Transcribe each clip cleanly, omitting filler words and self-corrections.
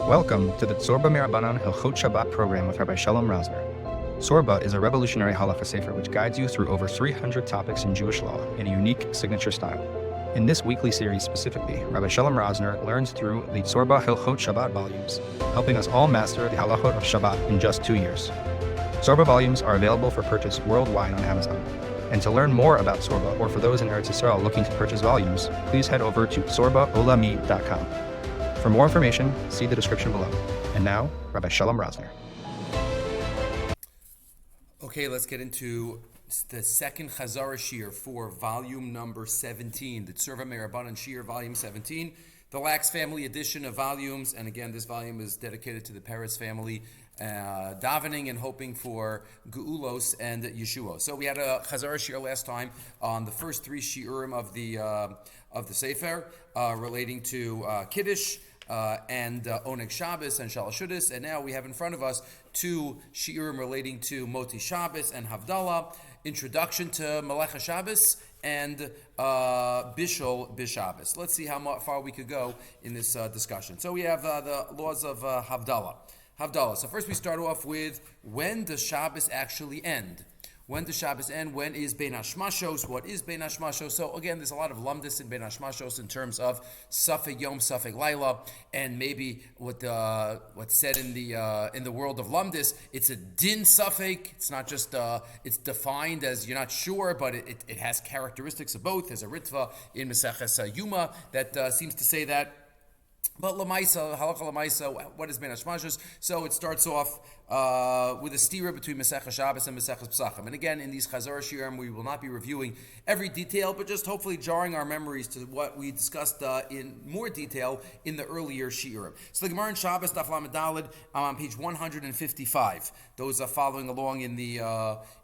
Welcome to the Tzurba Hilchot Shabbat Program with Rabbi Shalom Rosner. Tzurba is a revolutionary halacha sefer which guides you through over 300 topics in Jewish law in a unique signature style. In this weekly series specifically, Rabbi Shalom Rosner learns through the Tzurba Hilchot Shabbat volumes, helping us all master the halachot of Shabbat in just 2 years. Tzurba volumes are available for purchase worldwide on Amazon. And to learn more about Tzurba, or for those in Eretz Yisrael looking to purchase volumes, please head over to tzurbaolami.com. For more information, see the description below. And now, Rabbi Shalom Rosner. Okay, let's get into the second Chazara shiur for volume number 17, the Tzurba shiur, volume 17, the Lax family edition of volumes. And again, this volume is dedicated to the Peretz family, davening and hoping for Geulos and Yeshua. So we had a Chazara shiur last time on the first 3 shiurim of the Sefer, relating to Kiddush, and Oneg Shabbos and Shalashuddis, and now we have in front of us 2 shiurim relating to Moti Shabbos and Havdalah, introduction to Melecha Shabbos, and Bishul B'Shabbos. Let's see how far we could go in this discussion. So we have the laws of Havdalah. So first we start off with, when does Shabbos actually end? When does Shabbos end? When is Bein Hashmashos? What is Bein Hashmashos? So again, there's a lot of lumdis in Bein Hashmashos in terms of Safek Yom, Safek Laila, and maybe what's said in the world of lumdis. It's a din Safek. It's not just it's defined as you're not sure, but it has characteristics of both. There's a ritva in Maseches Yuma that seems to say that. But Lamaisa, Halacha Lamaisa, what is Bein Hashmashos? So it starts off with a stira between Maseches Shabbos and Maseches Pesachim. And again, in these Chazara shiurim, we will not be reviewing every detail, but just hopefully jarring our memories to what we discussed in more detail in the earlier shiurim. So the Gemara in Shabbos, Daf Lamed Daled, on page 155. Those are following along in the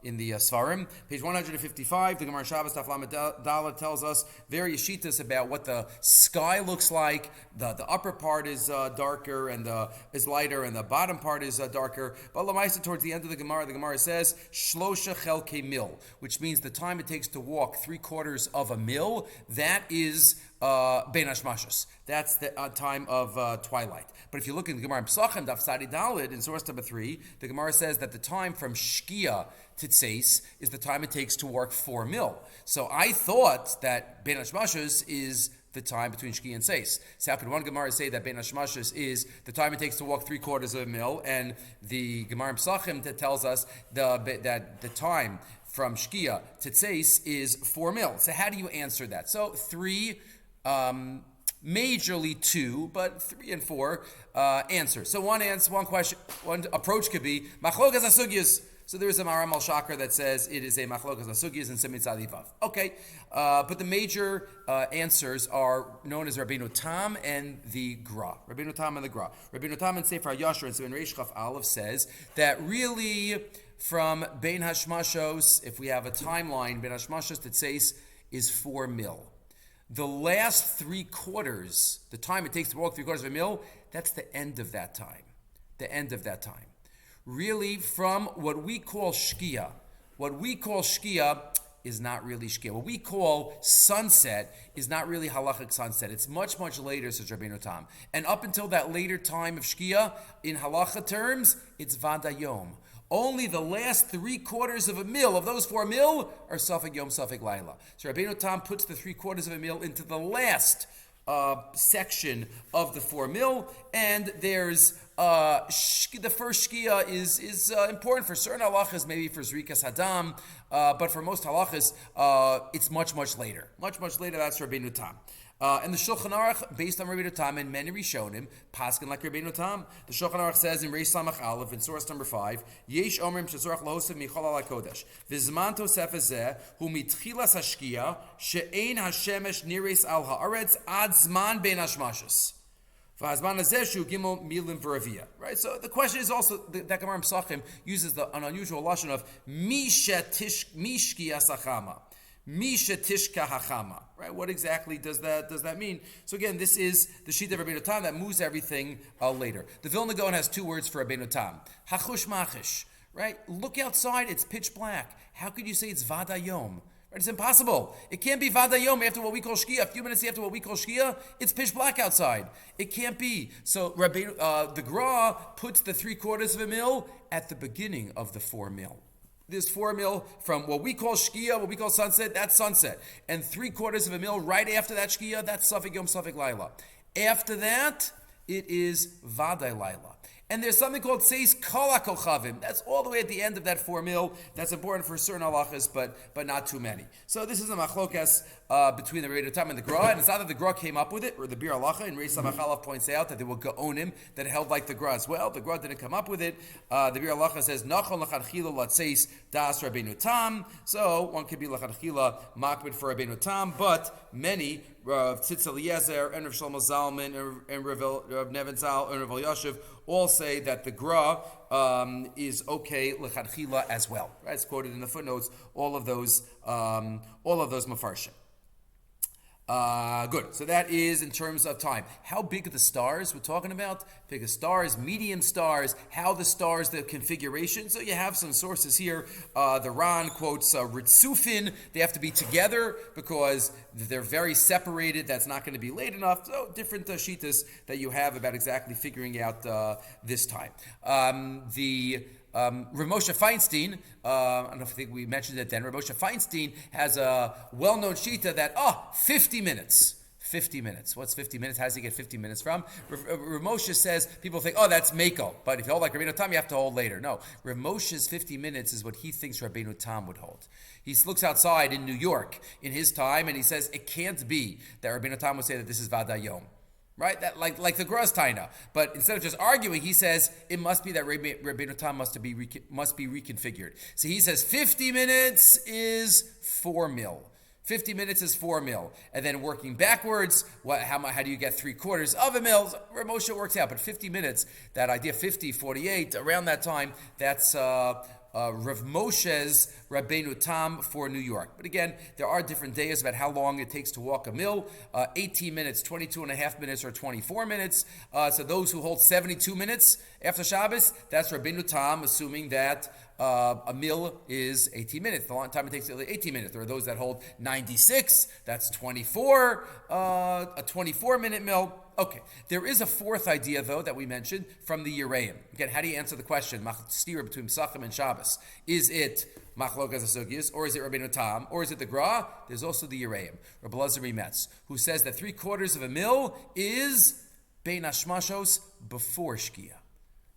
seforim. Page 155, the Gemara in Shabbos, Daf Lamed Daled tells us various shitas about what the sky looks like. The upper part is darker and is lighter, and the bottom part is darker. But Lamaisa, towards the end of the Gemara says Shlosha Chelkei Mil, which means the time it takes to walk 3/4 of a mil. That is Bein Hashmashos. That's the time of twilight. But if you look in the Gemara in Pesachim, Daf Sadi Daled, in source number 3, the Gemara says that the time from Shkia to Tzeis is the time it takes to walk 4 mil. So I thought that Bein Hashmashos is the time between Shki and Seis. So how could one Gemara say that Bein Hashmashos is the time it takes to walk 3/4 of a mil, and the Gemara in Pesachim that tells us that the time from Shkia to Tzeis is 4 mil. So how do you answer that? So 3, majorly 2, but 3 and 4 answers. So one approach could be Machlokas HaSugyos. So there is a Maram al-Shakar that says it is a Machlokas HaSugyos and Simin Tzadivav. Okay, but the major answers are known as Rabbeinu Tam and the Gra. Rabbeinu Tam in Sefer HaYashar and Simin Reish Chaf Aleph says that really from Bein Hashmashos, if we have a timeline, Bein Hashmashos to Tzeis is 4 mil. The last 3/4, the time it takes to walk 3/4 of a mil, that's the end of that time. Really, from what we call Shkia is not really Shkia. What we call sunset is not really halachic sunset. It's much, much later, says Rabbeinu Tam. And up until that later time of Shkia, in halacha terms, it's Vadayom. Only the last 3/4 of a mil, of those 4 mil, are Safek Yom, Safek Laila. So Rabbeinu Tam puts the 3/4 of a mil into the last section of the 4 mil, and there's the first Shkia is important for certain halachas, maybe for Zrikas Hadam, but for most halachas, it's much, much later. Much, much later, that's Rabbeinu Tam. And the Shulchan Aruch, based on Rabbeinu Tam and many Rishonim, paskin like Rabbeinu Tam. The Shulchan Aruch says in Reish Samach Aleph, in source number 5, Yesh Omrim Shezorach Lohosef Michol Ala Kodesh, Vizman Tosef Ezeh, Hu Mitchilas Hashkia, She'ein Hashemesh Nires Al Haaretz, Ad Zman Bein Hashmashos. Right, so the question is also, that Gemara in Pesachim uses an unusual lashon of Misha Mishki Asachama. Misha Tishka Hachama. Right? What exactly does that mean? So again, this is the sheet of Rabbeinu Tam that moves everything later. The Vilna Gaon has 2 words for Rabbeinu Tam. Hachush Machish. Right? Look outside, it's pitch black. How could you say it's Vadayom? It's impossible. It can't be Vadayom after what we call Shkia. A few minutes after what we call Shkia, it's pitch black outside. It can't be. So the Gra puts the 3/4 of a mil at the beginning of the 4 mil. There's 4 mil from what we call Shkia, what we call sunset, that's sunset. And 3/4 of a mil right after that Shkia, that's Safek Yom, Safek Laila. After that, it is Vaday Laila. And there's something called Seis Kol HaKochavim. That's all the way at the end of that 4 mil. That's important for certain halachas, but not too many. So this is a machlokas between the Rebbeinu Tam and the Gra. And it's not that the Gra came up with it, or the Bir Halacha, and Reish Samachalav points out that there were Gaonim that held like the Gra as well. The Gra didn't come up with it. The Bir Halacha says, Nachon L'chadchila Latseis Das Rabbeinu Tam. So one could be L'chadchila Makbid for Rabbeinu Tam, but many, Rav Tzitz Eliezer, and Rav Shlomo Zalman, and Rav Nevin Zal, and Rav Yashiv, all say that the Gra is okay l'chadchila as well. Right? It's quoted in the footnotes. All of those mafarshim. Good. So that is in terms of time. How big are the stars we're talking about? Big stars, medium stars, how the stars, the configuration. So you have some sources here. The Ran quotes Ritzufin. They have to be together because they're very separated. That's not going to be late enough. So different shitas that you have about exactly figuring out this time. Rav Moshe Feinstein, I don't think we mentioned it then, Rav Moshe Feinstein has a well-known shita that, 50 minutes. 50 minutes. What's 50 minutes? How does he get 50 minutes from? Rav Moshe says, people think, that's Mako. But if you hold like Rabbeinu Tam, you have to hold later. No. Rav Moshe's 50 minutes is what he thinks Rabbeinu Tam would hold. He looks outside in New York in his time, and he says, it can't be that Rabbeinu Tam would say that this is Vadayom. Right? That like the Gros Taina. But instead of just arguing, he says it must be that Rabbeinu Tam must be reconfigured. So he says 50 minutes is 4 mil. 50 minutes is 4 mil. And then working backwards, how do you get 3/4 of a mil? Rav Moshe works out. But 50 minutes, that idea, 50, 48, around that time, that's Rav Moshe's Rabbeinu Tam for New York. But again, there are different days about how long it takes to walk a mil. 18 minutes, 22 and a half minutes, or 24 minutes. So those who hold 72 minutes after Shabbos, that's Rabbeinu Tam, assuming that a mil is 18 minutes. The long time it takes is 18 minutes. There are those that hold 96, that's 24, a 24-minute mil. Okay, there is a fourth idea, though, that we mentioned from the Yereim. Again, how do you answer the question, steer between Pesachim and Shabbos? Is it Machlokas Asugiyos, or is it Rabbeinu Tam, or is it the Gra? There's also the Yereim, Rabbi Elazar Metz, who says that 3/4 of a mil is Bein Hashmashos before Shkia.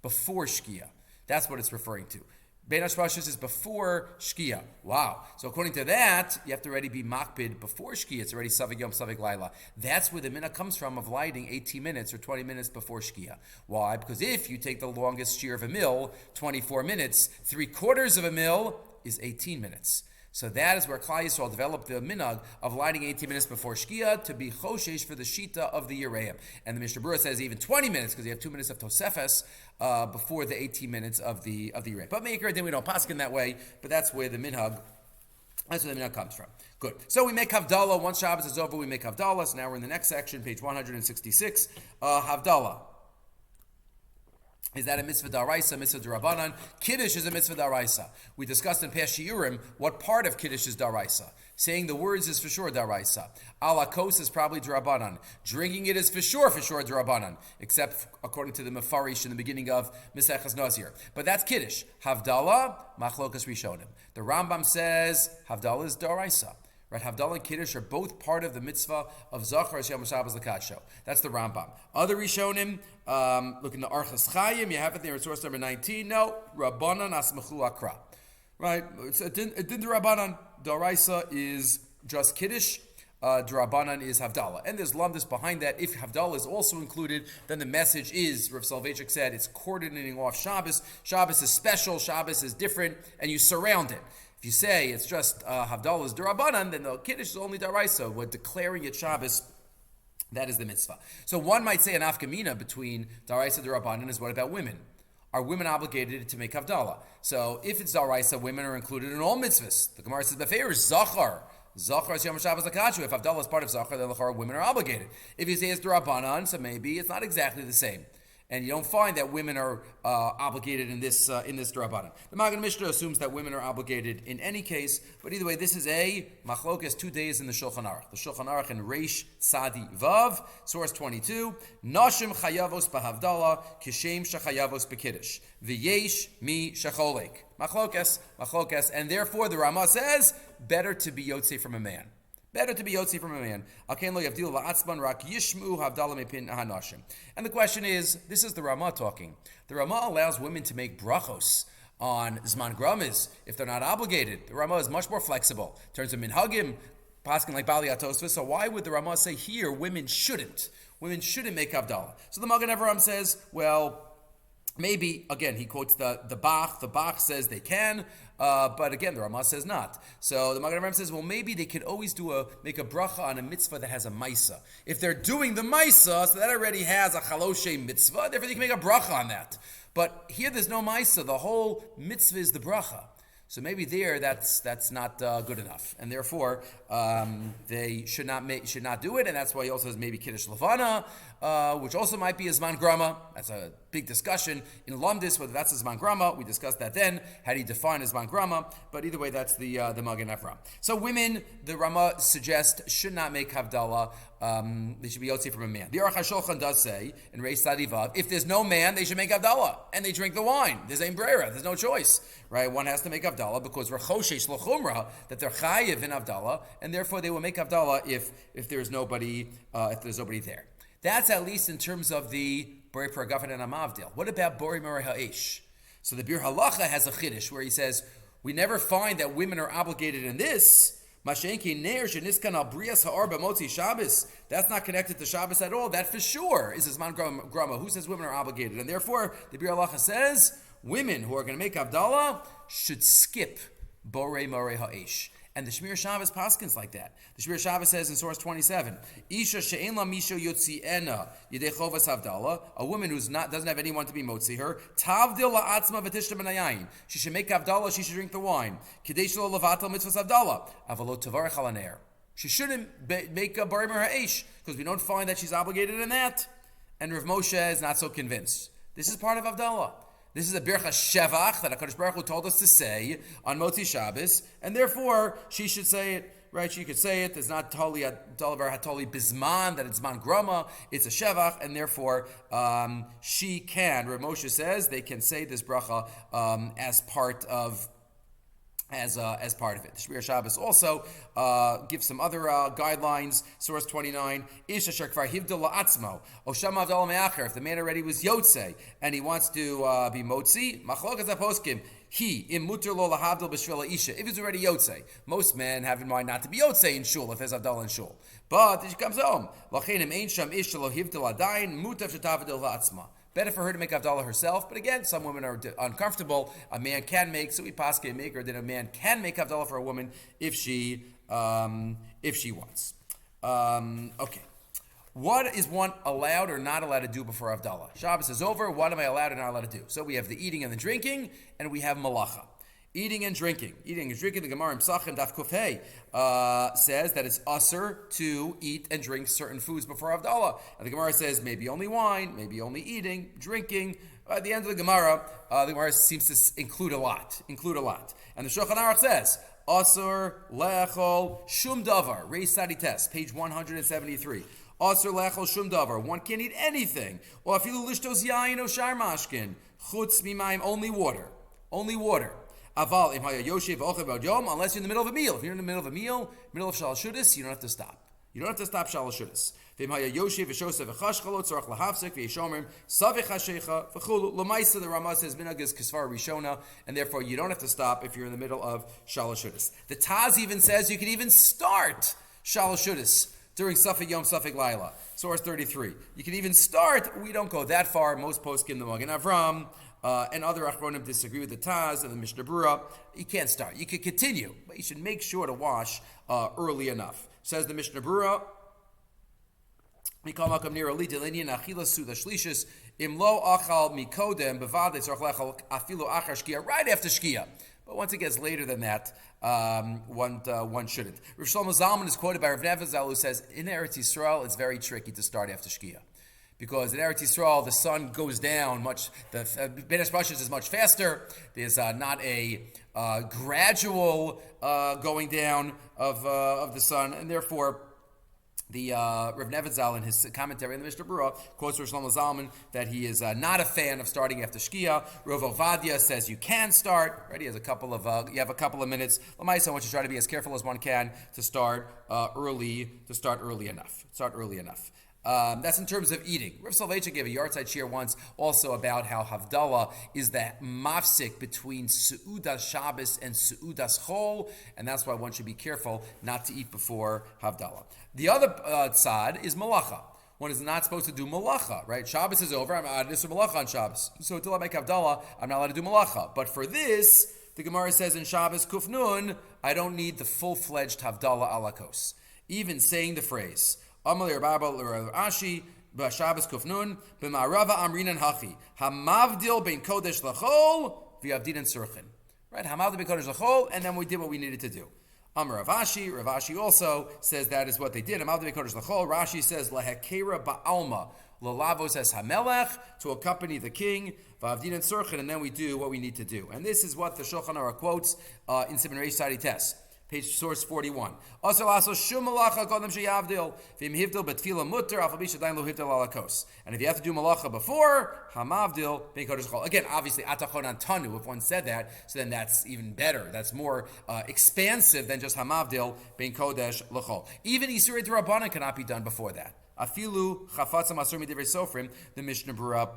Before Shkia. That's what it's referring to. Bein Hashmashos is before Shkia. Wow. So according to that, you have to already be makbid before Shkia. It's already Safek Yom, Safek Laila. That's where the minhag comes from of lighting 18 minutes or 20 minutes before Shkia. Why? Because if you take the longest shiur of a mil, 24 minutes, 3/4 of a mil is 18 minutes. So that is where Klal Yisrael developed the minhag of lighting 18 minutes before Shkia to be choshesh for the shita of the Yereim. And the Mishnah Berurah says even 20 minutes because you have 2 minutes of Tosefes before the 18 minutes of the Yereim. But Meikar then we don't paskin that way, but that's where the minhag comes from. Good. So we make Havdalah. Once Shabbos is over, we make Havdalah. So now we're in the next section, page 166. Havdalah. Is that a mitzvah daraisa, mitzvah darabanan? Kiddush is a mitzvah daraisa. We discussed in past shiurim what part of Kiddush is daraisa. Saying the words is for sure daraisa. Alakos is probably darabanan. Drinking it is for sure darabanan. Except according to the Mefarish in the beginning of Maseches Nazir. But that's Kiddush. Havdalah, machlokas rishonim. The Rambam says Havdalah is daraisa. Right, Havdalah and Kiddush are both part of the mitzvah of Zachar Yom Shabbos Lakadsho. That's the Rambam. Other Rishonim, look in the Archas Chaim, you have it there in source number 19. No, Rabbanan Asmachu Akra. Right, it's a din Rabbanan. Daraisa is just Kiddush. Drabanan is Havdalah. And there's lumdus behind that. If Havdalah is also included, then the message is, Rav Soloveitchik said, it's coordinating off Shabbos. Shabbos is special, Shabbos is different, and you surround it. If you say it's just Havdalah is Durabanan, then the Kiddush is only Daraisa. We're declaring it Shabbos. That is the mitzvah. So one might say an afkamina between Daraisa and Durabanan is what about women? Are women obligated to make Havdalah? So if it's Daraisa, women are included in all mitzvahs. The Gemara says, Beverages, Zachar. Zachar is Yom Shabbos Lakadsho. If Havdalah is part of Zachar, then women are obligated. If you say it's Durabanan, so maybe it's not exactly the same. And you don't find that women are obligated in this D'Rabbanan. The Maggid Mishnah assumes that women are obligated in any case, but either way, this is a machlokas 2 days in the Shulchan Aruch. The Shulchan Aruch in Reish Tzadi Vav, source 22, Nashim chayavos b'havdalah, kishem shechayavos b'kiddush, v'yesh mi shecholek. Machlokas, and therefore the Rama says, better to be yotze from a man. Better to be yotzi from a man. And the question is, this is the Ramah talking. The Ramah allows women to make brachos on Zman Gramis if they're not obligated. The Ramah is much more flexible in terms of minhagim, paskin like Bali Atosva. So why would the Ramah say here women shouldn't? Women shouldn't make Havdalah. So the Magen Avraham says, well, maybe, again, he quotes the Bach. The Bach says they can, but again, the Ramah says not. So the Magen Avraham says, well, maybe they could always make a bracha on a mitzvah that has a maisa. If they're doing the maisa, so that already has a chaloshe mitzvah, therefore they can make a bracha on that. But here there's no maisa. The whole mitzvah is the bracha. So maybe there that's not good enough, and therefore they should not do it, and that's why he also says maybe Kiddush Levana, which also might be a Zman Grama. That's a big discussion in Lumdis whether that's a Zman Grama. We discussed that then. How do you define a Zman Grama? But either way, that's the Magen Avraham. So women, the Rama suggests, should not make Havdalah. They should be yotzi from a man. The Aruch HaShulchan does say in Reish Tzadi, if there's no man, they should make Havdalah, and they drink the wine. There's ein brera. There's no choice, right? One has to make Havdalah because we're choshesh l'chumra that they're chayiv in Havdalah, and therefore they will make Havdalah if there's nobody there. That's at least in terms of the Borei Paragafan and Amavdil. What about Borei Moreh Ha'esh? So the Bir Halacha has a Chiddush where he says, we never find that women are obligated in this. That's not connected to Shabbos at all. That for sure is a Zman Grama. Who says women are obligated? And therefore, the Bir Halacha says, women who are going to make Havdalah should skip Borei Moreh Ha'esh. And the Shmir Shabbos paskins like that. The Shmir Shabbos says in source 27, Isha she'en la misho yotzi'ena yidei chovas Havdalah, a woman who doesn't have anyone to be motzi her, tavdil la'atzma v'tishta b'nayayin. She should make Havdalah, she should drink the wine. Kidei shelo levatal mitzvahs Havdalah. Avalot tavarech al haner. She shouldn't make a Borei Moreh Ha'esh, because we don't find that she's obligated in that. And Rav Moshe is not so convinced. This is part of Havdalah. This is a bircha shevach that HaKadosh Baruch Hu told us to say on Motzi Shabbos, and therefore she should say it, right? She could say it. It's not totally bisman, that it's man grama, it's a shevach, and therefore she can, Rav Moshe says, they can say this bracha as part of it. The Shmir Shabbos also gives some other guidelines. Source 29, Ish asher kvar hivdal la'atzmo, o shama avdala me'acher, if the man already was yotze, and he wants to be motzi, machlokas aposkim, he, im muter lo lahavdal b'shvil isha, if he's already yotze. Most men have in mind not to be yotze in shul, if there's avdala in shul. But if she comes home, lachenim ein sham ish lo hivdal adayin, mutav shetavdal la'atzma. Better for her to make Havdalah herself, but again, some women are uncomfortable. A man can make, so we paske maker that a man can make Havdalah for a woman if she wants. Okay. What is one allowed or not allowed to do before Havdalah? Shabbos is over. What am I allowed or not allowed to do? So we have the eating and the drinking, and we have malacha. Eating and drinking. Eating and drinking, the Gemara in Psachim Daf Kuf Hey says that it's usher to eat and drink certain foods before Havdalah. And the Gemara says maybe only wine, maybe only eating, drinking. At the end of the Gemara seems to include a lot. And the Shulchan Aruch says, usher lechol shum davar, Reis Sadi Test, page 173. Usher lechol shum davar, one can't eat anything. Or afilu lishtos yayin o shar mashkin, chutz mimayim, only water. Aval im haya yoshev ochel b'yom, unless you're in the middle of a meal. If you're in the middle of a meal, middle of shalosh shudis, you don't have to stop. You don't have to stop shalosh shudis. V'im haya yoshev v'shoseh v'chashchalot tzorach lahafsek v'yishomrim savich hashecha v'chulu. L'maisa, the Ramah says minhag is kisvar rishona, and therefore you don't have to stop if you're in the middle of shalosh shudis. The Taz even says you can even start shalosh shudis during Safek Yom, Safek Laila. Source 33. You can even start. We don't go that far. Most poskim, the Magen Avram, and other Achronim disagree with the Taz and the Mishnah Berurah. You can't start. You can continue, but you should make sure to wash early enough. Says the Mishnah Berurah, right after Shkia. But once it gets later than that, one shouldn't. Rabbi Shalom Rosner is quoted by Rav Nevezal, who says, in Eretz Yisrael, it's very tricky to start after Shkia. Because in Eretz Yisrael, the sun goes down much, the Benes Brachas is much faster. There's not a gradual going down of the sun, and therefore, the Rav Nevitzal in his commentary on the Mishnah Berurah quotes Rav Shlomo Zalman that he is not a fan of starting after Shkia. Rav Ovadia says you can start. Right, he has you have a couple of minutes. L'maisa, I want you to try to be as careful as one can to start early enough. Start early enough. That's in terms of eating. Rav Soloveitchik gave a yahrzeit shiur once also about how Havdalah is the mafsik between Seudas Shabbos and Seudas Chol, and that's why one should be careful not to eat before Havdalah. The other side is malacha. One is not supposed to do malacha, right? Shabbos is over. I'm out of this malacha on Shabbos. So until I make Havdalah, I'm not allowed to do malacha. But for this, the Gemara says in Shabbos Kufnun, I don't need the full-fledged Havdalah alakos. Even saying the phrase, Amalei Rabba Ashi Shabbos Kufnun b'Ma'arava Amrinan Hachi Hamavdil bein Kodesh Lachol v'Avdin Surchin. Right, Hamavdil bein Kodesh Lachol, and then we did what we needed to do. Amar Ravashi. Ravashi also says that is what they did. Hamavdil bein Kodesh Lachol. Rashi says lahekera ba'alma lalavos es hamelech, to accompany the king v'Avdin Surchin, and then we do what we need to do. And this is what the Shulchan Aruch quotes in Siman Reish Sadi Tes. Page source 41. And if you have to do malacha before, hamavdil bein kodesh l'chol. Again, obviously, atachon antanu. If one said that, so then that's even better. That's more expansive than just hamavdil bein kodesh l'chol. Even isurei d'Rabbanan cannot be done before that. Afilu chafatzam asur midivrei sofrim. The Mishnah Berurah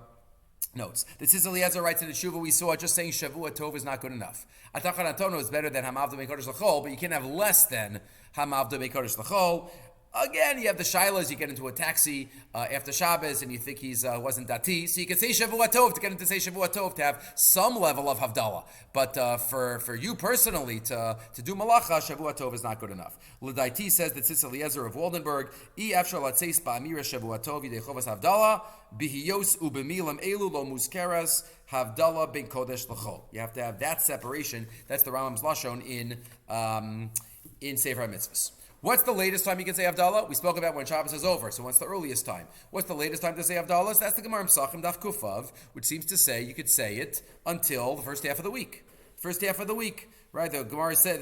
notes. The Tzitz Eliezer writes in the Shuvah we saw just saying Shavua Tov is not good enough. Atachan Antono is better than Hamavdo Bein Kodesh L'chol, but you can't have less than Hamavdo Bein Kodesh L'chol. Again, you have the Shilas, you get into a taxi after Shabbos and you think he's wasn't Dati, so you can say Shavua Tov to get into say Shavua Tov to have some level of Havdalah. But for you personally to do Malacha, Shavua Tov is not good enough. L'daiti says that Tzitz Eliezer of Waldenberg, I afshar latzeis ba'amira Shavua Tov yidei chovas Havdalah, bihiyos ubemilam elu lo muskeras Havdalah ben Kodesh L'chol. You have to have that separation. That's the Rambam's Lashon in Sefer HaMitzvahs. What's the latest time you can say Havdalah? We spoke about when Shabbos is over, so what's the earliest time? What's the latest time to say Havdalah? So that's the Gemara Pesachim Daf Kufav, which seems to say you could say it until the first half of the week. First half of the week, right? The Gemara says,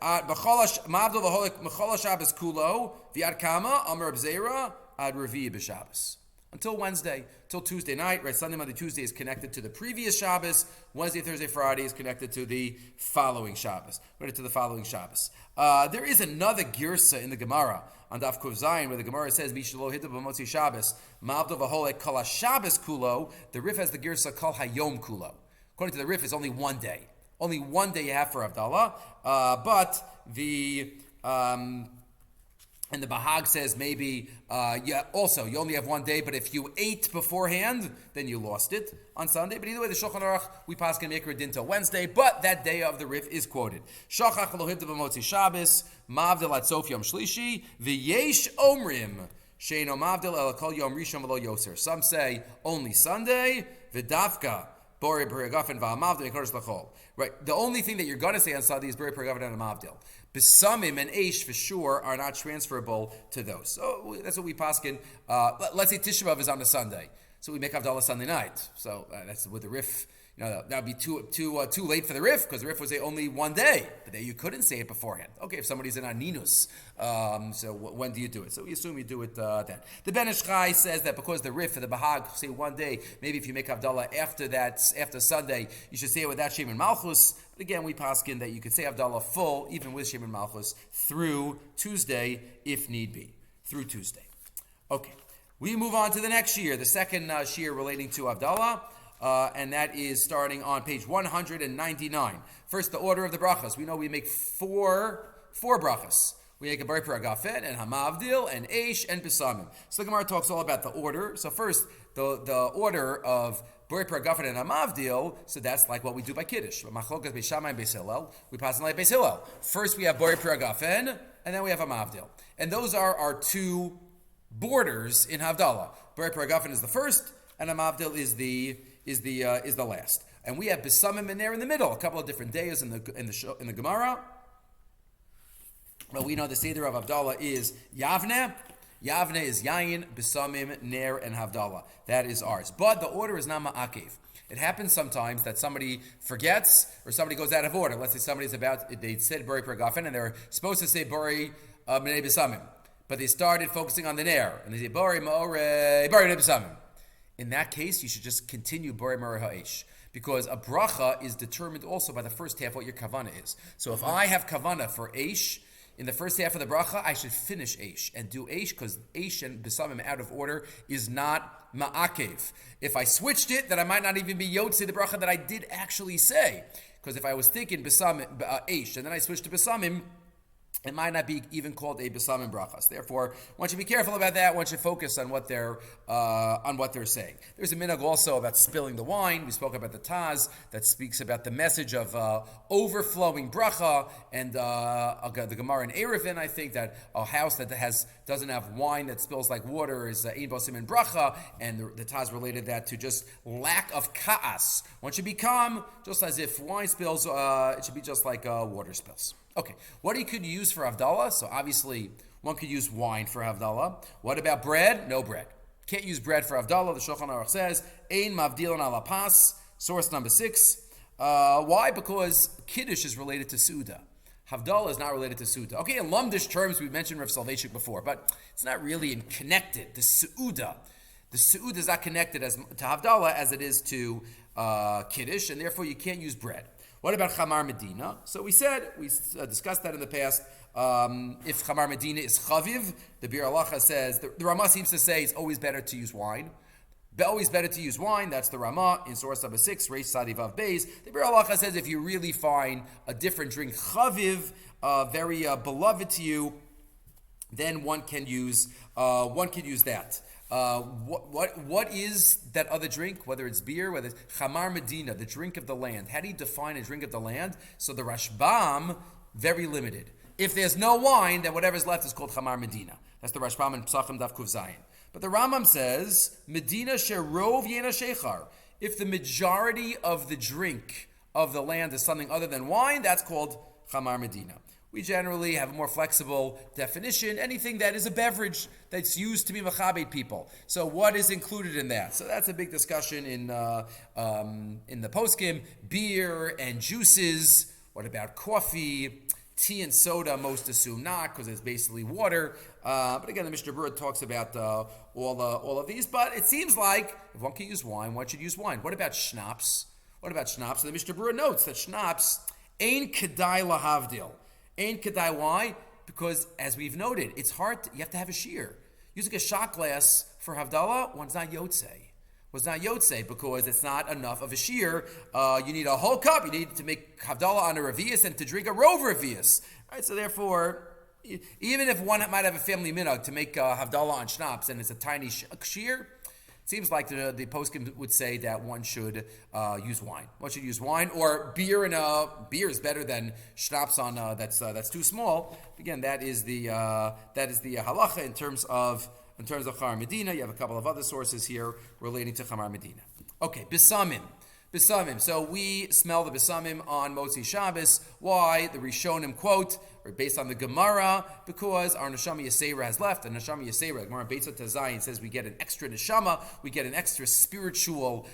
Ma'avdol v'chola Shabbos kulo v'ad kama Amar B'zeira ad Revi b'Shabbos. Until Wednesday, till Tuesday night, right? Sunday, Monday, Tuesday is connected to the previous Shabbos. Wednesday, Thursday, Friday is connected to the following Shabbos. Right, to the following Shabbos. There is another girsa in the Gemara on Daf Kuf Zayin where the Gemara says, "Mishlo hita b'motzi Shabbos, ma'avdo v'holek kol Shabbos kulo." The Rif has the girsa kol hayom kulo. According to the Rif, it's only one day. Only one day you have for Havdalah, but the and the Bahag says maybe, also, you only have one day, but if you ate beforehand, then you lost it on Sunday. But either way, the Shulchan Aruch, we pass can make it until Wednesday, but that day of the Rif is quoted. Shachach elohim b'motzi Shabbos, mavdil at sof yom shlishi, v'yesh omrim, she'eno mavdil el kol yom rishon v'lo yoser. Some say only Sunday, v'dafka, bori b'regafen v'amavdil v'kodesh l'chol. Right, the only thing that you're going to say on Sunday is bori b'regafen and amavdil. Besamim and Eish for sure are not transferable to those. So that's what we paskin. Let's say Tisha B'Av is on a Sunday, so we make Havdalah Sunday night. So that's with the Rif. That would be too late for the Rif because the Rif was only one day. The day you couldn't say it beforehand. Okay, if somebody's in Aninus, so when do you do it? So we assume you do it then. The Ben Ish Chai says that because the Rif for the Bahag say one day, maybe if you make Havdalah after Sunday, you should say it without Shem and Malchus. But again, we paskin that you could say Havdalah full even with Shem and Malchus through Tuesday if need be. Through Tuesday. Okay, we move on to the next shiur, the second shiur relating to Havdalah. And that is starting on page 199. First, the order of the brachas. We know we make four brachas. We make a bari paragafen and hamavdil and eish and besamim. So the Gemara talks all about the order. So first, the order of bari paragafen and hamavdil. So that's like what we do by Kiddush. Machlokas Beis Shammai and Beis Hillel. We pass on like Beis Hillel. First, we have bari paragafen and then we have hamavdil. And those are our two borders in Havdalah. Bari paragafen is the first, and hamavdil is the last, and we have besamim in there in the middle. A couple of different days in the Gemara. Well, we know the Seder of Havdalah is Yavne, Yavne is Yayin, Besamim, Ner, and Havdalah. That is ours. But the order is not Ma'akev. It happens sometimes that somebody forgets or somebody goes out of order. Let's say they said Bori Pergafen and they're supposed to say Bori B'nei Besamim. But they started focusing on the Ner. And they say Bori Ma'ore, Bori B'nei Besamim. In that case, you should just continue Bori Ma'ore Ha'esh. Because a bracha is determined also by the first half what your kavana is. So if I have kavana for Eish, in the first half of the bracha, I should finish Eish and do Eish because Eish and Besamim out of order is not Ma'akev. If I switched it, then I might not even be Yotze the bracha that I did actually say. Because if I was thinking Besamim, Eish, and then I switched to Besamim, it might not be even called a besamim brachas. Therefore, one should be careful about that. One should focus on what they're saying. There's a minhag also about spilling the wine. We spoke about the Taz that speaks about the message of overflowing bracha, and the Gemara in Erevin, I think, that a house that doesn't have wine that spills like water is ein bosim in bracha, and the Taz related that to just lack of ka'as. One should be calm, just as if wine spills. It should be just like water spills. Okay, what could you use for Havdalah? So obviously, one could use wine for Havdalah. What about bread? No bread. Can't use bread for Havdalah. The Shulchan Aruch says, Ein mavdilan ala pas, source number 6. Why? Because Kiddush is related to Suda. Havdalah is not related to Suda. Okay, in Lumdish terms, we mentioned Rav Soloveitchik before, but it's not really connected. The Suda is not connected to Havdalah as it is to Kiddush, and therefore you can't use bread. What about Chamar Medina? So we discussed that in the past. If Chamar Medina is Chaviv, the Bir Halacha says, the Ramah seems to say it's always better to use wine. Always better to use wine. That's the Ramah in source number 6, Reish Sadivav Beis. The Bir Halacha says if you really find a different drink, Chaviv, very beloved to you, then one can use that. What is that other drink? Whether it's beer, whether it's Chamar Medina, the drink of the land. How do you define a drink of the land? So the Rashbam, very limited. If there's no wine, then whatever's left is called Chamar Medina. That's the Rashbam in Psachim Daf Kuv Zayin. But the Rambam says Medina Sherov Yena Shechar. If the majority of the drink of the land is something other than wine, that's called Chamar Medina. We generally have a more flexible definition, anything that is a beverage that's used to be machabed people. So what is included in that? So that's a big discussion in the poskim. Beer and juices. What about coffee? Tea and soda, most assume not, because it's basically water. But again, the Mishnah Berurah talks about all of these. But it seems like if one can use wine, one should use wine. What about schnapps? So the Mishnah Berurah notes that schnapps ain't kedai lahavdil. Ain't kedai. Why? Because, as we've noted, it's hard. You have to have a shiur. Using a shot glass for Havdalah, one's not yotzei. Because it's not enough of a shiur. You need a whole cup. You need to make Havdalah on a revius and to drink a rov revius. Right? So therefore, even if one might have a family minhag to make Havdalah on schnapps and it's a tiny shiur, it seems like the poskim would say that one should use wine. One should use wine or beer, and beer is better than schnapps on that's too small. Again, that is the halacha in terms of Chamar Medina. You have a couple of other sources here relating to Chamar Medina. Okay, besamim. So we smell the besamim on Motzi Shabbos. Why? The Rishonim quote, or based on the Gemara, because our Neshama Yisera has left. And Neshama Yisera, Gemara Beitzot Tazayin says we get an extra Neshama, we get an extra spiritual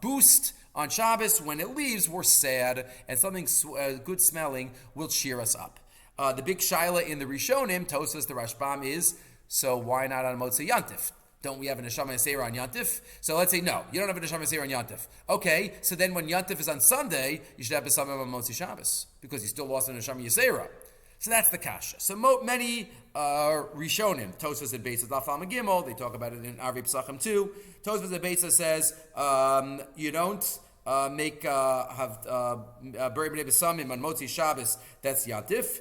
boost on Shabbos. When it leaves, we're sad, and something good smelling will cheer us up. The big shaila in the Rishonim, Tosas, the Rashbam, is, so why not on Motzi Yantif? Don't we have a Neshama Yisera on Yantif? So let's say, no, you don't have a Neshama Yisera on Yantif. Okay, so then when Yantif is on Sunday, you should have besamim on Motzi Shabbos, because you still lost a Neshama Yisera. So that's the kasha. So many Rishonim, Tosfos and Beis Daf Am Gimel, they talk about it in Arvi Pesachim too. Tosfos and Beis says, you don't make have Beri B'nei Besamim on Motzi Shabbos, that's Yantif.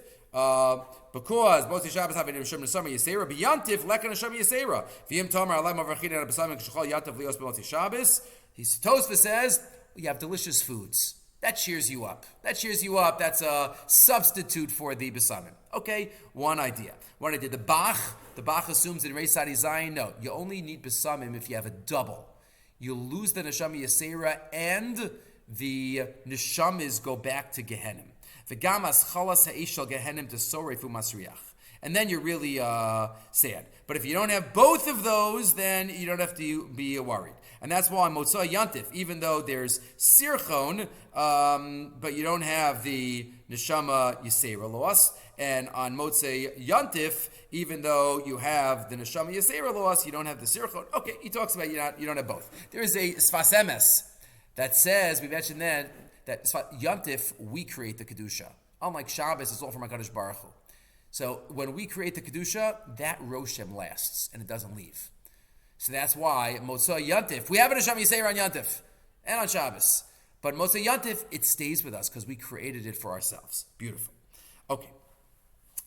Because Motzi Shabbos have a Neshama Yisera, b'Yantif lekan Neshama Yisera. V'yim Tomer Alay Mavrachin and Besamim K'shachol Yantif Lios B'Motzi Shabbos. Tosfos says you have delicious foods. That cheers you up. That's a substitute for the besamim. Okay, one idea. The Bach assumes in Reis Sadi Zayin, no, you only need besamim if you have a double. You lose the Neshama Yisera and the Neshamas go back to Gehenim. V'gam as chalas ha'ishal Gehenim to sorefu masriach. And then you're really sad. But if you don't have both of those, then you don't have to be worried. And that's why on Motzei Yantif, even though there's Sirchon, but you don't have the Neshama Yisera loss, and on Motzei Yantif, even though you have the Neshama Yisera loss, you don't have the Sirchon. Okay, he talks about you don't have both. There is a Sfas Emes that says, we mentioned that Yantif, we create the Kedusha. Unlike Shabbos, it's all from HaKadosh Baruch Hu. So when we create the Kedusha, that Roshem lasts, and it doesn't leave. So that's why Motzei Yantif, we have a Neshama Yisera on Yantif and on Shabbos. But Motzei Yantif, it stays with us because we created it for ourselves. Beautiful. Okay.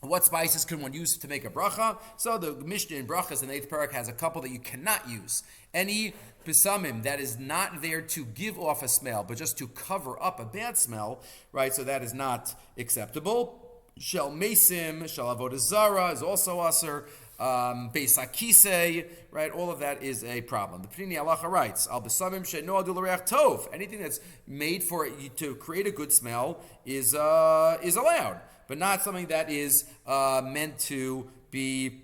What spices can one use to make a bracha? So the Mishnah in Brachas in the 8th parak has a couple that you cannot use. Any besamim that is not there to give off a smell, but just to cover up a bad smell, right? So that is not acceptable. Shel mesim, shel avodah zara is also aser. Beis hakisei, right? All of that is a problem. The Pnini Halacha writes, Al besamim she'noadu l'reach tov. Anything that's made for it to create a good smell is allowed, but not something that is meant to be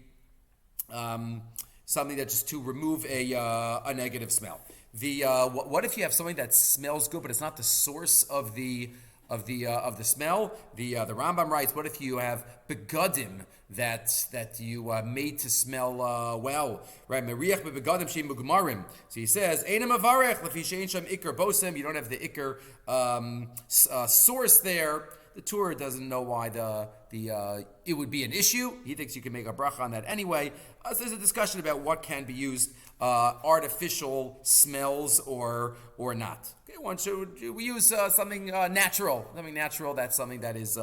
something that just to remove a negative smell. What if you have something that smells good, but it's not the source of the smell? The Rambam writes, what if you have begadim that you made to smell well, right? Meriach begadim sheim mugmarim. So he says, Einam avarech lefi shein sham ikar bosem. You don't have the ikar source there. The Torah doesn't know why it would be an issue. He thinks you can make a bracha on that anyway. So there's a discussion about what can be used, artificial smells or not. Okay, we use something natural. That's something that is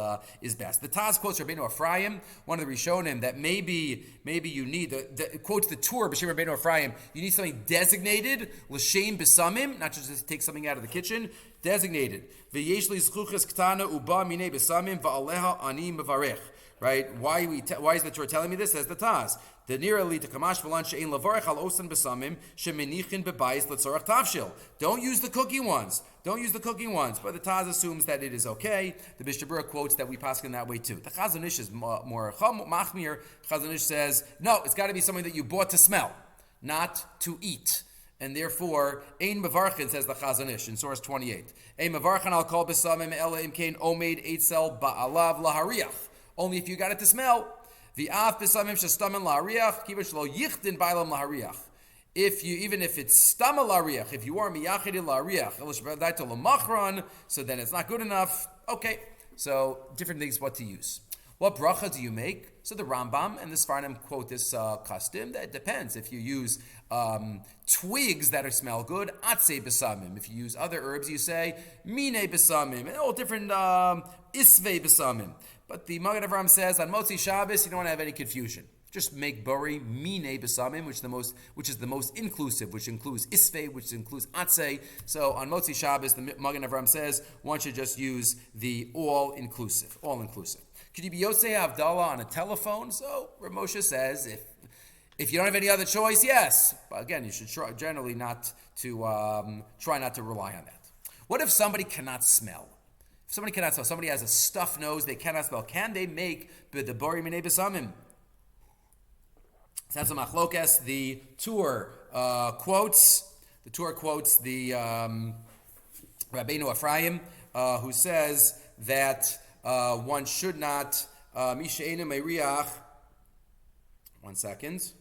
best. The Taz quotes Rabbeinu Ephraim, one of the Rishonim, that maybe you need quotes the Torah b'shem Rabbeinu Ephraim. You need something designated l'shem besamim, not just to take something out of the kitchen. Designated. V'yesh li zchuches ktana uba minei besamim va'aleha ani mevarech. Right? Why is the Torah telling me this? Says the Taz. The nearly to kamash v'lan she'ein lavarech al osan besamim shemenichin bebayis letzorach tavshil. Don't use the cooking ones. But the Taz assumes that it is okay. The Mishnah Berurah quotes that we pass in that way too. The Chazon Ish is more machmir. Chazon Ish says, no, it's got to be something that you bought to smell, not to eat. And therefore, Ein Mevarchin, says the Chazon Ish in source 28. Ein Mevarchin al kol besamim ela imkein omeid eitzel ba'alav lahariach. Only if you got it to smell. V'af besamim shestamen lahariach kivash lo yichtin bailam lahariach. Even if it's stama lahariach, if you are miyachid lahariach elish b'daito lamachron, so then it's not good enough. Okay, so different things what to use. What bracha do you make? So the Rambam and the Sfarnim quote this custom. That depends. If you use twigs that smell good, atzei besamim. If you use other herbs, you say mine besamim. And all different isvei besamim. But the Maggid Avram says on Motzi Shabbos, you don't want to have any confusion. Just make bori mine besamim, which is the most inclusive, which includes isvei, which includes atzei. So on Motzi Shabbos, the Maggid Avram says one should just use the all inclusive. Could you be Yosei Havdalah on a telephone? So Rav Moshe says, if you don't have any other choice, yes. But again, you should try not to rely on that. What if somebody cannot smell? If somebody has a stuffed nose, they cannot smell. Can they make the bori minei besamim? That's a machlokas. The Torah quotes the Rabbeinu Ephraim, who says that one should not mishe'enu meiriach. 1 second.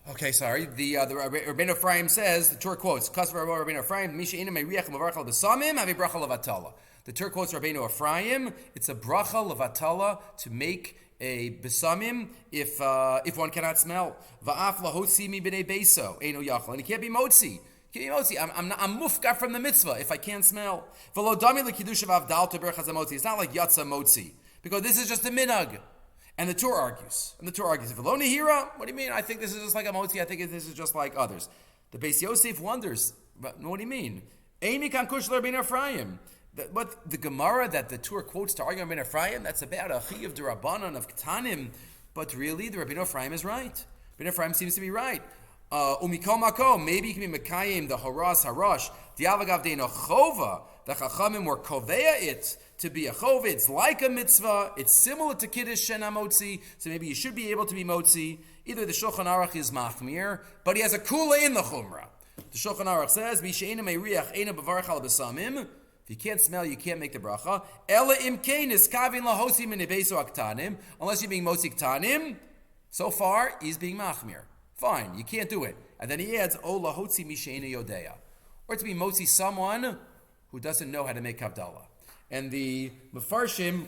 Okay, sorry. The Rabbeinu Ephraim says, the Torah quotes, Rabbeinu Ephraim, mishe'enu meiriach mevarchal besamim have a bracha levatala. The Torah quotes Rabbeinu Ephraim. It's a bracha levatala to make a besamim if one cannot smell. Va'af lahotzi mi b'nei beso eino yachal, and it can't be motzi. I'm mufka from the mitzvah if I can't smell. V'lo dami lekiddush of Havdalah to berachas motzi. It's not like yatsa motzi because this is just a minhag. And the Torah argues. If lo nehira, what do you mean? I think this is just like a motzi. I think this is just like others. The Beis Yosef wonders. But what do you mean? Eini kan kush l'Rabbeinu Ephraim. But the Gemara that the Torah quotes to argue on Rabbeinu Ephraim, that's about a chi of Durabanan of Ketanim. But really, the Rabbeinu Ephraim is right. Rabbeinu Ephraim seems to be right. Umikol makom, maybe you can be mekayim the haras harash. Diavagav deino chova. The chachamim were kovea it to be a chova. It's like a mitzvah. It's similar to Kiddush shena motzi. So maybe you should be able to be motzi. Either the Shulchan Aruch is machmir, but he has a kula in the chumrah. The Shulchan Aruch says, "Misheina meiriach eina bevarach al besamim." If you can't smell, you can't make the bracha. Ela imkein is kavin lahosi min nebeso aktanim. Unless you're being motzi ktanim. So far, he's being machmir. Fine, you can't do it. And then he adds, "O lahotzi misheina yodea," or to be motzi someone who doesn't know how to make Havdalah. And the Mefarshim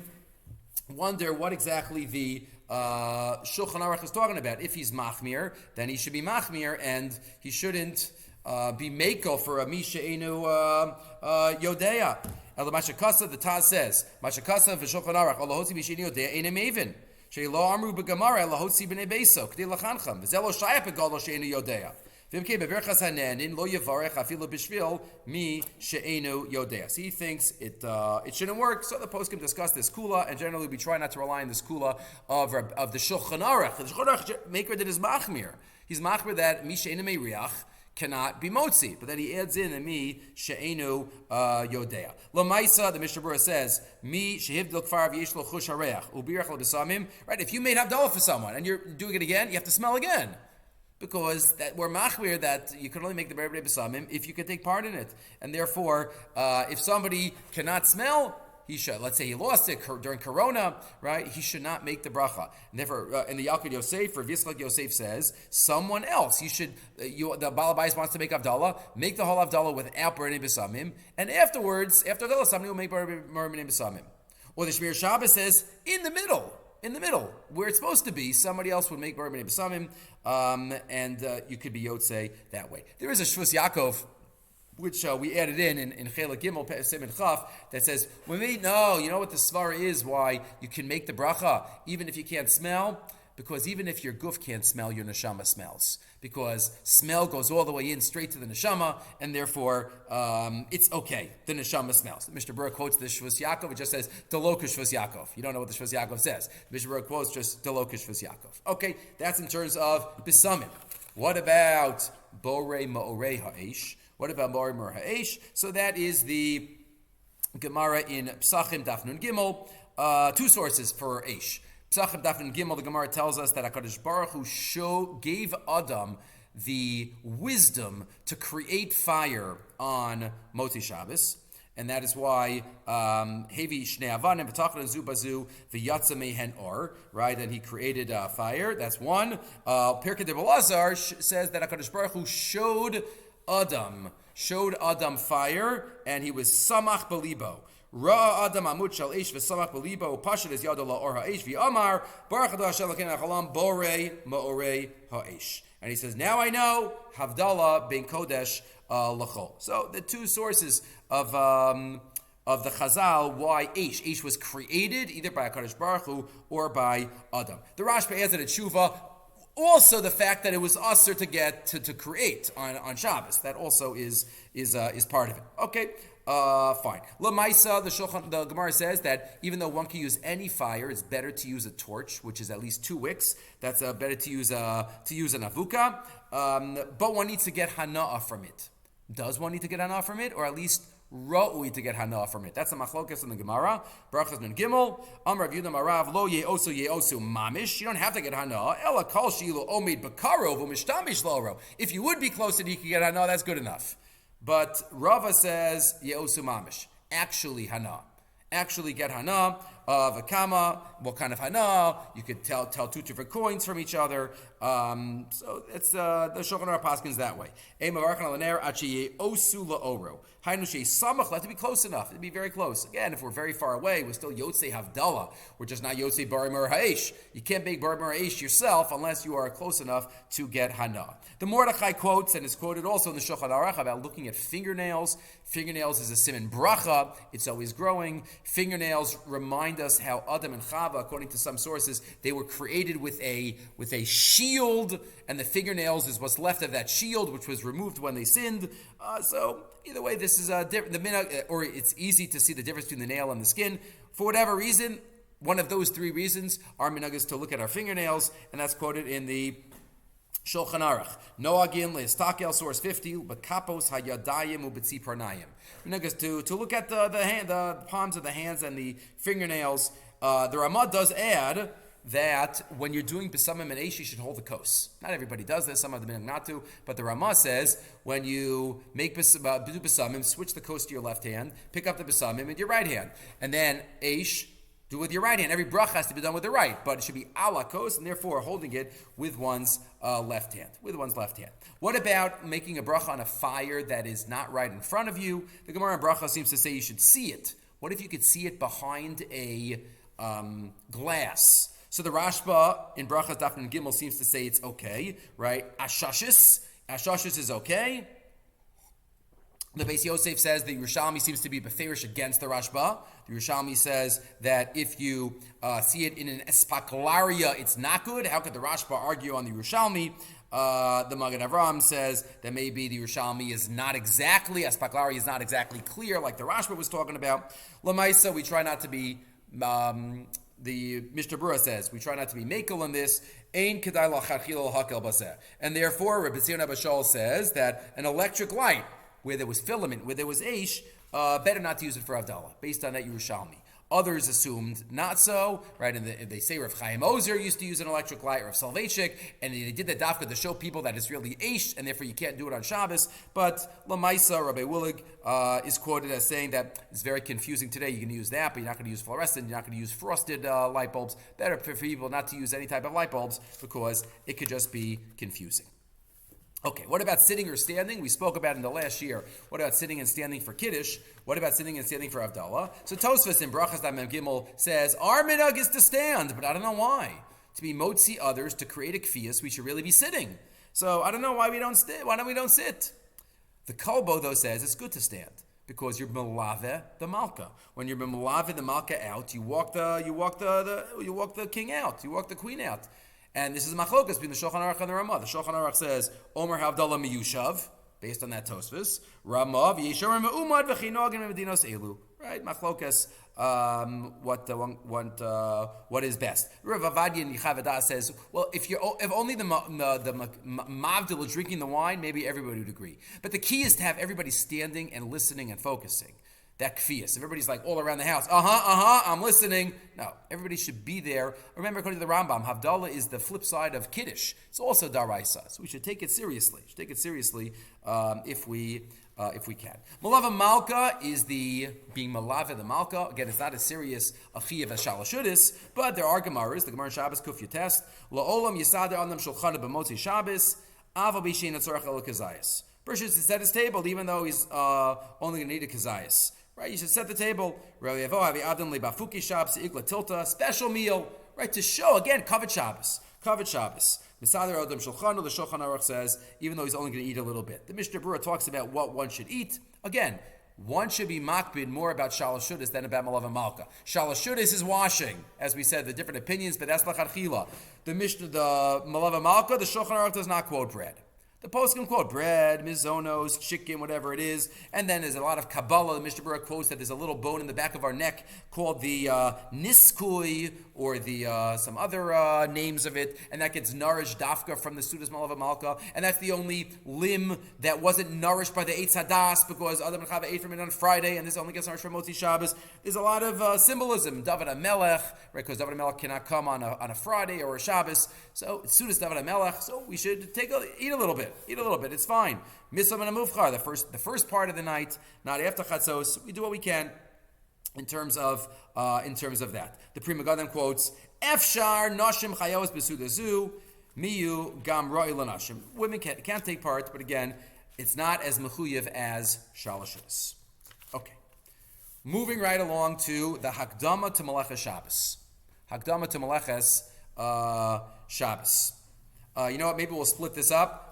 wonder what exactly the Shulchan Aruch is talking about. If he's machmir, then he should be machmir, and he shouldn't be makel for a misheinu yodea. El Mashakasa, the Taz says, Mashakasa v'Shulchan Aruch, O lahotzi misheinu yodea einem even. Sheilo amru b'Gemara lahotzi b'nei beso k'dei lachancham v'zelo shayach b'gol sheinu yodea. V'imkei beverages hanenin lo yevarech afilu b'shvil mi sheinu yodea. So he thinks it shouldn't work. So the poskim discuss this kula, and generally we try not to rely on this kula of the Shulchan Aruch. The Shulchan Aruch maker that is machmir. He's machmir that mi sheinu meiriach cannot be motzi, but then he adds in a mi she'enu yodea. Lamaisa, the Mishnah Berurah says, mi shehivdil kfar v'yesh lo chush hareach ubirach lo besamim. Right, if you made Havdalah for someone and you're doing it again, you have to smell again, because that we're machmir that you can only make the beverages besamim if you can take part in it, and therefore, if somebody cannot smell, he should. Let's say he lost it during Corona, right? He should not make the bracha. And therefore, in the Yalkut Yosef, or Yitzchak Yosef says, someone else. You should. The Baal Bayis wants to make Havdalah, make the whole Havdalah without burning besamim, and afterwards, after Havdalah, somebody will make burning besamim. Or the Shmir Shabbos says, in the middle, where it's supposed to be, somebody else would make burning besamim, and you could be Yotzei that way. There is a Shvus Yaakov, which we added in Chelek Gimel Siman Chaf, that says, you know what the svara is, why you can make the bracha even if you can't smell? Because even if your guf can't smell, your neshama smells. Because smell goes all the way in straight to the neshama, and therefore it's okay. The neshama smells. Mr. Berurah quotes the Shvus Yaakov. It just says Deloka Shvus Yaakov. You don't know what the Shvus Yaakov says. Mr. Berurah quotes just Deloka Shvus Yaakov. Okay, that's in terms of besamim. What about borei ma'orei ha'esh? What about borei ma'orei ha'esh? So that is the Gemara in Psachim Daf Nun Gimel. Two sources for Eish. Psachim Daf Nun Gimel, the Gemara tells us that HaKadosh Baruch Hu gave Adam the wisdom to create fire on Motzi Shabbos, and that is why Hevi Shnei Avanim V'Tachlan Zu Bazu V'Yatza Mehen Or, right? And he created fire. That's one. Pirkei de Belazar says that HaKadosh Baruch Hu showed Adam fire, and he was samach belibo. Ra Adam amut shal eish v'samach belibo pashat es yado la'or ha'eish v'amar baruch Adonai Hashem Elokeinu ha'olam borei ma'orei ha'eish. And he says, now I know Havdalah ben kodesh l'chol. So the two sources of the Chazal why Eish was created either by HaKadosh Baruch Hu or by Adam. The Rashba adds that at Tshuva. Also, the fact that it was usher to create on Shabbos, that also is part of it. Okay, fine. Lamaisa, the Gemara says that even though one can use any fire, it's better to use a torch, which is at least 2 wicks. That's better to use an avuka, but one needs to get hana'ah from it. Does one need to get hana'ah from it, or at least ra'ui to get hana'ah from it? That's a machlokas in the Gemara. Brachas Nun Gimel. Amar Rav Yehuda Marav lo ye'osu mamish. You don't have to get hana'ah. Ela kol she'ilu omeid b'karov u'mishtamish loro. If you would be close and you could get hana'ah, that's good enough. But Rava says ye'osu mamish. Actually hana'ah. Actually get hana'ah. V'kama, what kind of hana'ah? You could tell 2 different coins from each other. So it's the Shulchan Aruch paskins that way. Let it be close enough. It'd be very close. Again, if we're very far away, we're still Yotzei Havdalah. We're just not Yotzei Borei Ma'orei Ha'esh. You can't make Borei Ma'orei Ha'esh yourself unless you are close enough to get hana'ah. The Mordechai quotes, and is quoted also in the Shulchan Aruch, about looking at fingernails. Fingernails is a siman bracha. It's always growing. Fingernails remind us how Adam and Chava, according to some sources, they were created with a shield, and the fingernails is what's left of that shield, which was removed when they sinned. So either way, this is or it's easy to see the difference between the nail and the skin. For whatever reason, one of those 3 reasons, our minhag is to look at our fingernails, and that's quoted in the Shulchan Aruch. Noagin le'estakel, source 50, bekapos hayadayim u'betzi parnayim. To look at the palms of the hands and the fingernails, the Ramah does add that when you're doing besamim and eish, you should hold the kos. Not everybody does this, some of them not to, but the Ramah says when you make do besamim, switch the kos to your left hand, pick up the besamim with your right hand, and then eish, do it with your right hand. Every bracha has to be done with the right, but it should be ala kos, and therefore holding it with one's left hand. What about making a bracha on a fire that is not right in front of you? The Gemara in Bracha seems to say you should see it. What if you could see it behind a glass? So the Rashba in Brachas Daf and Gimel seems to say it's okay, right? Ashashis is okay. The Beis Yosef says the Yerushalmi seems to be beferish against the Rashba. The Yerushalmi says that if you see it in an espaklaria, it's not good. How could the Rashba argue on the Yerushalmi? The Maggid Avram says that maybe the Yerushalmi is not exactly, espaklaria is not exactly clear like the Rashba was talking about. Lamaisa, we try not to be... the Mishnah Berurah says, we try not to be makel in this, ein kedai lacharchil hakel baseh. And therefore, Rabbi Shalom Rosner says that an electric light, where there was filament, where there was eish, better not to use it for Havdalah, based on that Yerushalmi. Others assumed not so, right? And they say Rav Chaim Ozer used to use an electric light, or Rav Soloveitchik, and they did the dafka to show people that it's really eish, and therefore you can't do it on Shabbos. But Lamaisa, Rabbi Willig, is quoted as saying that it's very confusing today. You can use that, but you're not going to use fluorescent, you're not going to use frosted light bulbs. Better for people not to use any type of light bulbs, because it could just be confusing. Okay, what about sitting or standing? We spoke about in the last year. What about sitting and standing for Kiddush? What about sitting and standing for Havdalah? So Tosfos in Brachas Daf Mem Gimel says, our minhag is to stand, but I don't know why. To be motzi others, to create a kfiyas, we should really be sitting. So I don't know why we don't sit. Why don't we don't sit? The Kolbo, though, says it's good to stand, because you're melave the malka. When you're melave the malka out, you walk the king out, you walk the queen out. And this is machlokas between the Shulchan Aruch and the Ramah. The Shulchan Aruch says, Omer Havdalah miyushav, based on that Tosfos. Ramah v'yisharim me'umad v'chinogim medinos elu. Right, machlokas. What is best? Rav Avadia in Yichavada says, well, if only the mavdil is drinking the wine, maybe everybody would agree. But the key is to have everybody standing and listening and focusing. That kfiyas. Everybody's like all around the house. I'm listening. No, everybody should be there. Remember, according to the Rambam, Havdalah is the flip side of Kiddush. It's also daraisa, so we should take it seriously. If we can. Malava Malka is the being malava the Malka. Again, it's not as serious a chiyuv as shalashudis, but there are gemaras. The Gemara in Shabbos Kuf Yotest La'olam Yisader Anam Shulchana B'Motzi Shabbos Ava B'Shein Atzorach El Kazayis. Person should set his table even though he's only going to need a kazayis. Right, you should set the table. Special meal, right, to show again kavod Shabbos. Misader Odom Shulchanu. The Shulchan Aruch says even though he's only going to eat a little bit. The Mishnah Berurah talks about what one should eat. Again, one should be makbid more about shalashudis than about malava malka. Shalashudis is washing, as we said, the different opinions, but that's lacharchila. The malava malka, the Shulchan Aruch does not quote bread. The poskim quote bread, mizonos, chicken, whatever it is. And then there's a lot of Kabbalah. The Mishnah Berurah quotes that there's a little bone in the back of our neck called the niskui, or the some other names of it. And that gets nourished dafka from the Sudas Malava Malka. And that's the only limb that wasn't nourished by the Eitz Hadas, because Adam and Chava ate from it on Friday, and this only gets nourished from Motzi Shabbos. There's a lot of symbolism. David HaMelech, right? Because David HaMelech cannot come on a Friday or a Shabbos. So it's Sudas David HaMelech. So we should eat a little bit. It's fine. Misam and Amufchar, the first part of the night, not after Chatzos. We do what we can in terms of that. The Pri Megadim quotes, Efshar Noshim Chayos Besudazu Miyu Gam Roi Lanashim. Women can't take part, but again, it's not as mechuyev as shalashis. Okay. Moving right along to the Hakdama to Meleches Shabbos. Hakdama to Meleches Shabbos. You know what? Maybe we'll split this up.